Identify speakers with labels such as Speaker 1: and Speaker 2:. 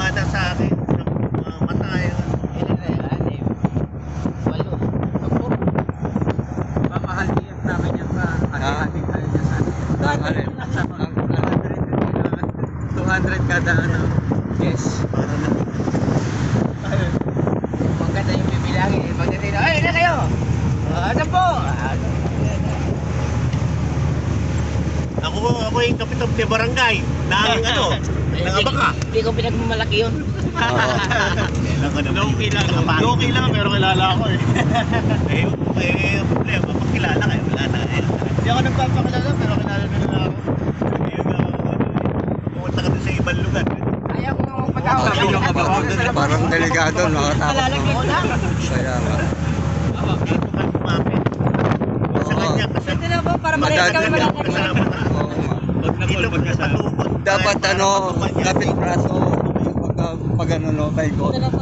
Speaker 1: barkada sa akin. Matay.
Speaker 2: Walo. Opo. Mamahal niya namin yan pa. Hati-hati tayo niya sa atin. 200 kada ano. Yes.
Speaker 1: Para na.
Speaker 2: Maganda yung bibilangin. Pagdating na, ay, na kayo! Ano po?
Speaker 1: Ako yung kapitan de barangay. Nang ano? Nangabaka.
Speaker 2: Hindi ko pinagmamalaki yun.
Speaker 1: Loki lang pero kilala ako eh. Eh, problema. Pag kilala kayo, wala na.
Speaker 3: Hindi ako nagpapakilala pero kilala nila ako.
Speaker 1: Pumunta ka din sa ibang lugar.
Speaker 2: Ayaw ko nga magpagkakawa.
Speaker 4: Parang delikado, nakatakot mo. Kaya nga.
Speaker 1: Sa kanya,
Speaker 2: Ito na po, para
Speaker 4: Madali
Speaker 2: marami kami
Speaker 4: na.
Speaker 2: malaki.
Speaker 1: kasama na.
Speaker 4: Oo nga.
Speaker 1: Dito magkasalubot.
Speaker 4: Dapat ano, kapit braso pag ano no, kay God.
Speaker 2: Ito na po.